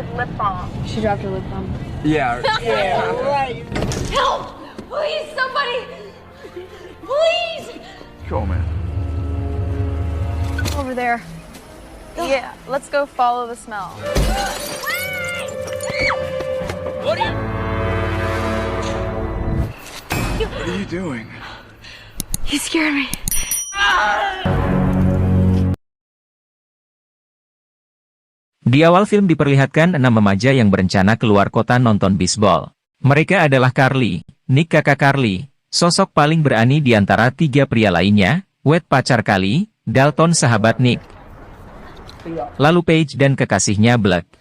with lip balm. She dropped her lip balm. Yeah. Yeah, right. Help! Please, somebody! Please! Go, man. Over there. Yeah, let's go follow the smell. What are you doing? He scared me. Di awal film diperlihatkan 6 remaja yang berencana keluar kota nonton bisbol. Mereka adalah Carly, Nick kakak Carly, sosok paling berani di antara 3 pria lainnya, Wade pacar Carly, Dalton sahabat Nick, lalu Paige dan kekasihnya Blake.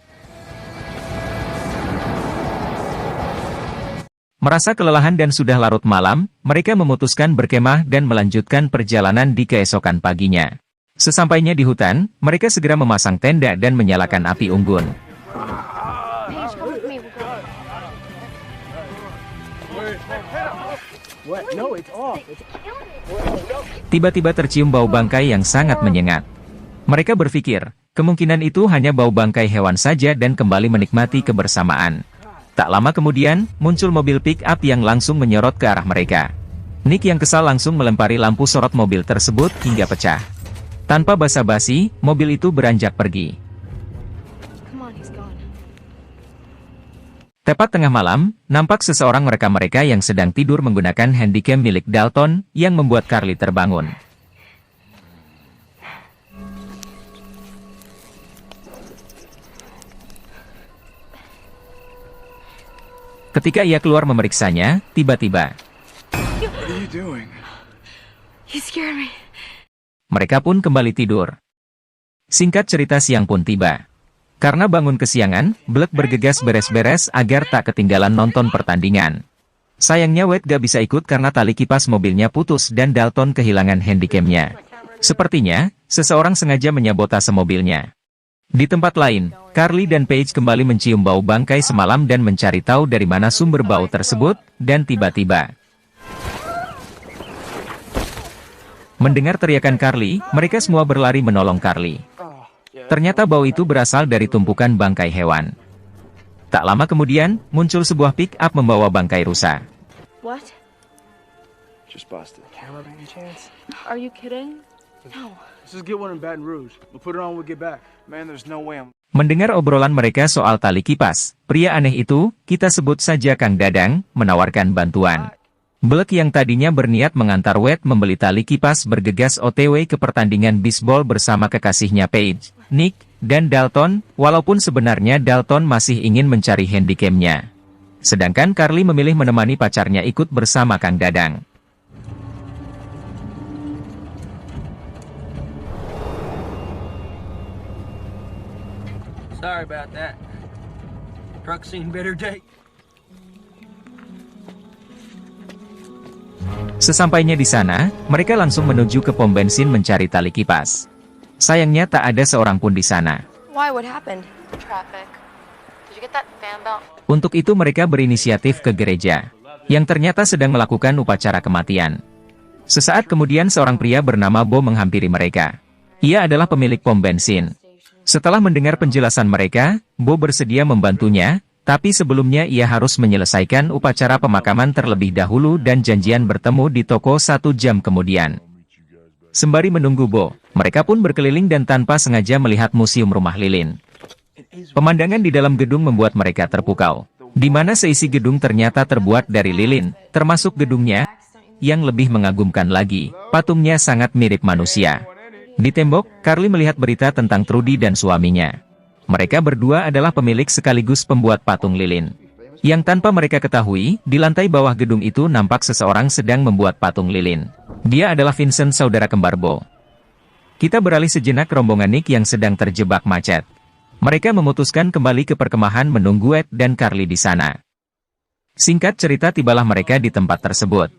Merasa kelelahan dan sudah larut malam, mereka memutuskan berkemah dan melanjutkan perjalanan di keesokan paginya. Sesampainya di hutan, mereka segera memasang tenda dan menyalakan api unggun. Paige, come with me. Tiba-tiba tercium bau bangkai yang sangat menyengat. Mereka berpikir, kemungkinan itu hanya bau bangkai hewan saja dan kembali menikmati kebersamaan. Tak lama kemudian, muncul mobil pick-up yang langsung menyorot ke arah mereka. Nick yang kesal langsung melempari lampu sorot mobil tersebut hingga pecah. Tanpa basa-basi, mobil itu beranjak pergi. Come on, he's gone. Tepat tengah malam, nampak seseorang merekam mereka yang sedang tidur menggunakan handycam milik Dalton, yang membuat Carly terbangun. Ketika ia keluar memeriksanya, tiba-tiba What are you doing? He scared me. mereka pun kembali tidur. Singkat cerita siang pun tiba. Karena bangun kesiangan, Blake bergegas beres-beres agar tak ketinggalan nonton pertandingan. Sayangnya Wade gak bisa ikut karena tali kipas mobilnya putus dan Dalton kehilangan handycamnya. Sepertinya, seseorang sengaja menyabotase mobilnya. Di tempat lain, Carly dan Paige kembali mencium bau bangkai semalam dan mencari tahu dari mana sumber bau tersebut, dan tiba-tiba mendengar teriakan Carly, mereka semua berlari menolong Carly. Ternyata bau itu berasal dari tumpukan bangkai hewan. Tak lama kemudian, muncul sebuah pick-up membawa bangkai rusa. What? Just busted. Camera by any chance? Are you kidding? No. Let's just get one in Baton Rouge. We'll put it on when we get back. Man, there's no way I'm... Mendengar obrolan mereka soal tali kipas, pria aneh itu, kita sebut saja Kang Dadang, menawarkan bantuan. Blake yang tadinya berniat mengantar Wade membeli tali kipas bergegas OTW ke pertandingan bisbol bersama kekasihnya Paige, Nick, dan Dalton, walaupun sebenarnya Dalton masih ingin mencari handycamnya. Sedangkan Carly memilih menemani pacarnya ikut bersama Kang Dadang. Sorry about that. Truck seen better day. Sesampainya di sana, mereka langsung menuju ke pom bensin mencari tali kipas. Sayangnya tak ada seorang pun di sana. Why? What happened? Traffic. Did you get that fan belt? Untuk itu mereka berinisiatif ke gereja, yang ternyata sedang melakukan upacara kematian. Sesaat kemudian seorang pria bernama Bo menghampiri mereka. Ia adalah pemilik pom bensin. Setelah mendengar penjelasan mereka, Bo bersedia membantunya, tapi sebelumnya ia harus menyelesaikan upacara pemakaman terlebih dahulu dan janjian bertemu di toko 1 jam kemudian. Sembari menunggu Bo, mereka pun berkeliling dan tanpa sengaja melihat museum rumah lilin. Pemandangan di dalam gedung membuat mereka terpukau, di mana seisi gedung ternyata terbuat dari lilin, termasuk gedungnya. Yang lebih mengagumkan lagi, patungnya sangat mirip manusia. Di tembok, Carly melihat berita tentang Trudy dan suaminya. Mereka berdua adalah pemilik sekaligus pembuat patung lilin. Yang tanpa mereka ketahui, di lantai bawah gedung itu nampak seseorang sedang membuat patung lilin. Dia adalah Vincent, saudara kembar Bo. Kita beralih sejenak ke rombongan Nick yang sedang terjebak macet. Mereka memutuskan kembali ke perkemahan menunggu Wade dan Carly di sana. Singkat cerita tibalah mereka di tempat tersebut.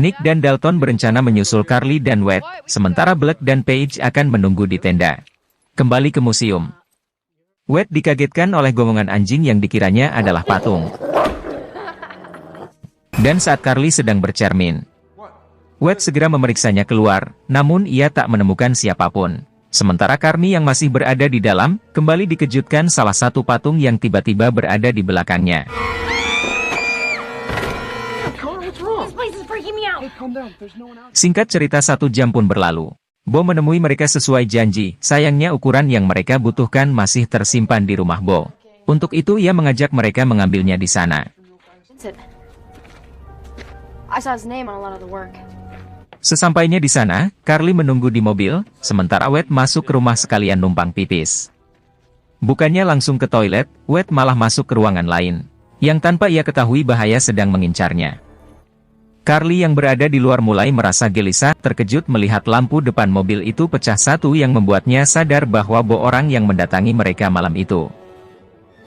Nick dan Dalton berencana menyusul Carly dan Wade, sementara Blake dan Paige akan menunggu di tenda. Kembali ke museum. Wade dikagetkan oleh gongongan anjing yang dikiranya adalah patung. Dan saat Carly sedang bercermin, Wade segera memeriksanya keluar, namun ia tak menemukan siapapun. Sementara Carney yang masih berada di dalam, kembali dikejutkan salah satu patung yang tiba-tiba berada di belakangnya. This place is freaking me out. Singkat cerita 1 jam pun berlalu. Bo menemui mereka sesuai janji, sayangnya ukuran yang mereka butuhkan masih tersimpan di rumah Bo. Untuk itu ia mengajak mereka mengambilnya di sana. Vincent. I saw his name on a lot of the work. Sesampainya di sana, Carly menunggu di mobil, sementara Wade masuk ke rumah sekalian numpang pipis. Bukannya langsung ke toilet, Wade malah masuk ke ruangan lain, yang tanpa ia ketahui bahaya sedang mengincarnya. Carly yang berada di luar mulai merasa gelisah, terkejut melihat lampu depan mobil itu pecah satu yang membuatnya sadar bahwa Bo orang yang mendatangi mereka malam itu.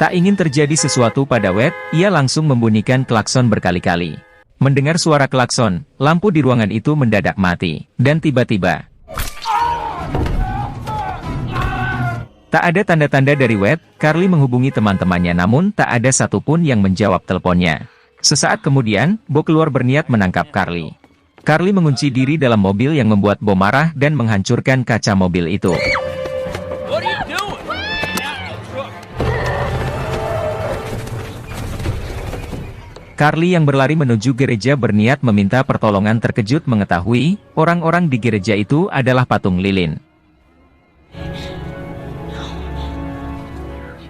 Tak ingin terjadi sesuatu pada Wade, ia langsung membunyikan klakson berkali-kali. Mendengar suara klakson, lampu di ruangan itu mendadak mati, dan tiba-tiba tak ada tanda-tanda dari Wade. Carly menghubungi teman-temannya namun tak ada satupun yang menjawab teleponnya. Sesaat kemudian, Bo keluar berniat menangkap Carly. Carly mengunci diri dalam mobil yang membuat Bo marah dan menghancurkan kaca mobil itu. What are you doing? Carly yang berlari menuju gereja berniat meminta pertolongan, terkejut mengetahui orang-orang di gereja itu adalah patung lilin.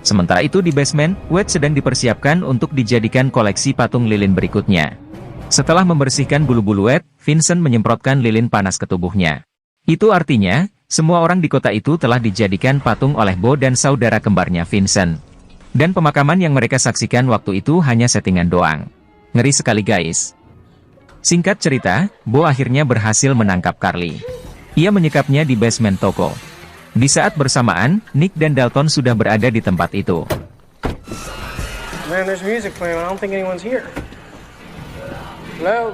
Sementara itu di basement, Wade sedang dipersiapkan untuk dijadikan koleksi patung lilin berikutnya. Setelah membersihkan bulu-bulu Wade, Vincent menyemprotkan lilin panas ke tubuhnya. Itu artinya, semua orang di kota itu telah dijadikan patung oleh Bo dan saudara kembarnya Vincent. Dan pemakaman yang mereka saksikan waktu itu hanya settingan doang. Ngeri sekali guys. Singkat cerita, Bo akhirnya berhasil menangkap Carly. Ia menyekapnya di basement toko. Di saat bersamaan, Nick dan Dalton sudah berada di tempat itu. Man, there's music playing. I don't think anyone's here. Hello?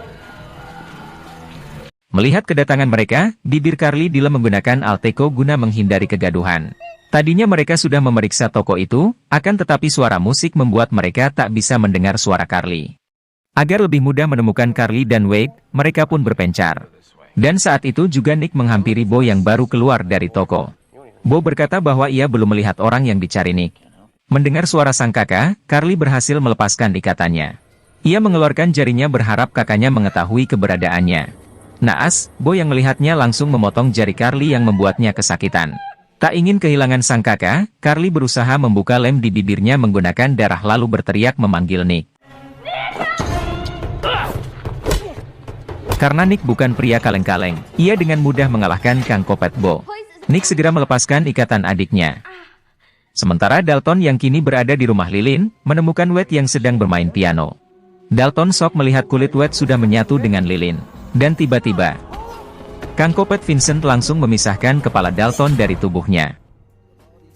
Melihat kedatangan mereka, bibir Carly Dila menggunakan Alteco guna menghindari kegaduhan. Tadinya mereka sudah memeriksa toko itu, akan tetapi suara musik membuat mereka tak bisa mendengar suara Carly. Agar lebih mudah menemukan Carly dan Wade, mereka pun berpencar. Dan saat itu juga Nick menghampiri Bo yang baru keluar dari toko. Bo berkata bahwa ia belum melihat orang yang dicari Nick. Mendengar suara sang kakak, Carly berhasil melepaskan ikatannya. Ia mengeluarkan jarinya berharap kakaknya mengetahui keberadaannya. Naas, Bo yang melihatnya langsung memotong jari Carly yang membuatnya kesakitan. Tak ingin kehilangan sang kakak, Carly berusaha membuka lem di bibirnya menggunakan darah lalu berteriak memanggil Nick. Karena Nick bukan pria kaleng-kaleng, ia dengan mudah mengalahkan Kang Kopet Bo. Nick segera melepaskan ikatan adiknya. Sementara Dalton yang kini berada di rumah lilin, menemukan Wade yang sedang bermain piano. Dalton shock melihat kulit Wade sudah menyatu dengan lilin. Dan tiba-tiba, Kang Kopet Vincent langsung memisahkan kepala Dalton dari tubuhnya.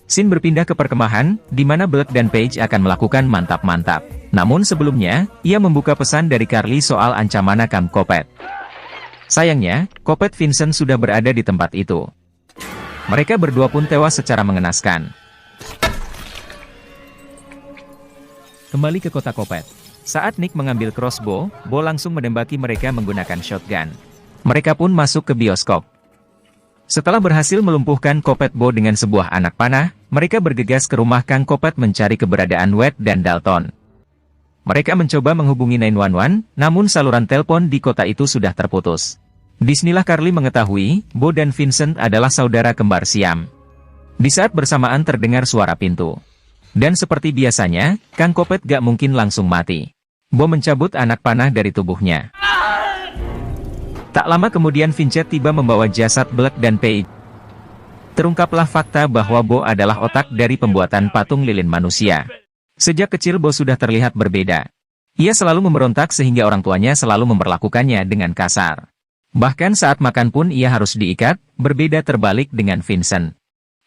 Scene berpindah ke perkemahan, di mana Blood dan Paige akan melakukan mantap-mantap. Namun sebelumnya, ia membuka pesan dari Carly soal ancaman Kang Kopet. Sayangnya, Kopet Vincent sudah berada di tempat itu. Mereka berdua pun tewas secara mengenaskan. Kembali ke kota Kopet. Saat Nick mengambil crossbow, Bo langsung menembaki mereka menggunakan shotgun. Mereka pun masuk ke bioskop. Setelah berhasil melumpuhkan Kopet Bo dengan sebuah anak panah, mereka bergegas ke rumah Kang Kopet mencari keberadaan Wade dan Dalton. Mereka mencoba menghubungi 911, namun saluran telepon di kota itu sudah terputus. Disinilah Carly mengetahui, Bo dan Vincent adalah saudara kembar Siam. Di saat bersamaan terdengar suara pintu. Dan seperti biasanya, Kang Kopet gak mungkin langsung mati. Bo mencabut anak panah dari tubuhnya. Tak lama kemudian Vincent tiba membawa jasad Blood dan Paige. Terungkaplah fakta bahwa Bo adalah otak dari pembuatan patung lilin manusia. Sejak kecil Bo sudah terlihat berbeda. Ia selalu memberontak sehingga orang tuanya selalu memperlakukannya dengan kasar. Bahkan saat makan pun ia harus diikat, berbeda terbalik dengan Vincent.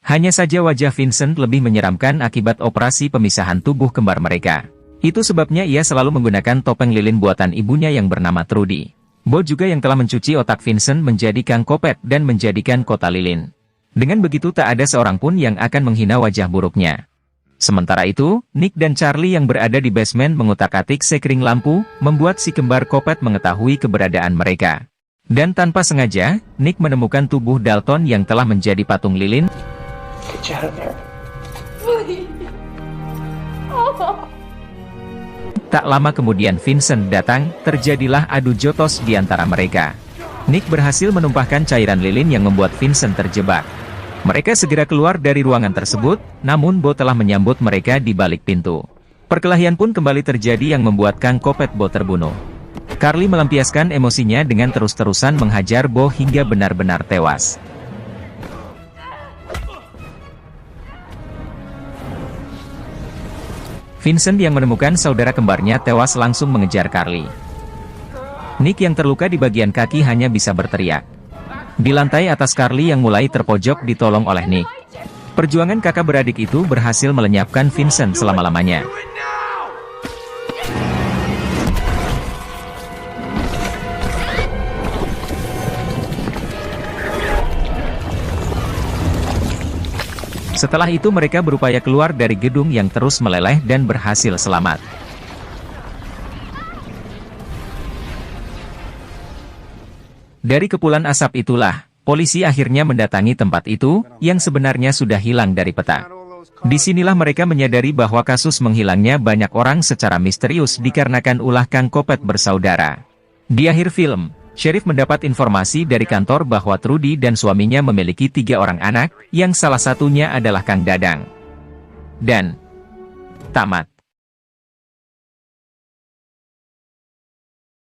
Hanya saja wajah Vincent lebih menyeramkan akibat operasi pemisahan tubuh kembar mereka. Itu sebabnya ia selalu menggunakan topeng lilin buatan ibunya yang bernama Trudy. Bo juga yang telah mencuci otak Vincent menjadi Kang Kopet dan menjadikan kota lilin. Dengan begitu tak ada seorang pun yang akan menghina wajah buruknya. Sementara itu, Nick dan Charlie yang berada di basement mengutak-atik sekring lampu, membuat si kembar Kopet mengetahui keberadaan mereka. Dan tanpa sengaja, Nick menemukan tubuh Dalton yang telah menjadi patung lilin. Get you out of there. Tak lama kemudian Vincent datang, terjadilah adu jotos di antara mereka. Nick berhasil menumpahkan cairan lilin yang membuat Vincent terjebak. Mereka segera keluar dari ruangan tersebut, namun Bo telah menyambut mereka di balik pintu. Perkelahian pun kembali terjadi yang membuat Kang Kopet Bo terbunuh. Carly melampiaskan emosinya dengan terus-terusan menghajar Bo hingga benar-benar tewas. Vincent yang menemukan saudara kembarnya tewas langsung mengejar Carly. Nick yang terluka di bagian kaki hanya bisa berteriak. Di lantai atas Carly yang mulai terpojok ditolong oleh Nick. Perjuangan kakak beradik itu berhasil melenyapkan Vincent selama-lamanya. Setelah itu mereka berupaya keluar dari gedung yang terus meleleh dan berhasil selamat. Dari kepulan asap itulah, polisi akhirnya mendatangi tempat itu, yang sebenarnya sudah hilang dari peta. Disinilah mereka menyadari bahwa kasus menghilangnya banyak orang secara misterius dikarenakan ulah Kang Kopet bersaudara. Di akhir film, Sheriff mendapat informasi dari kantor bahwa Trudy dan suaminya memiliki 3 orang anak, yang salah satunya adalah Kang Dadang. Dan tamat.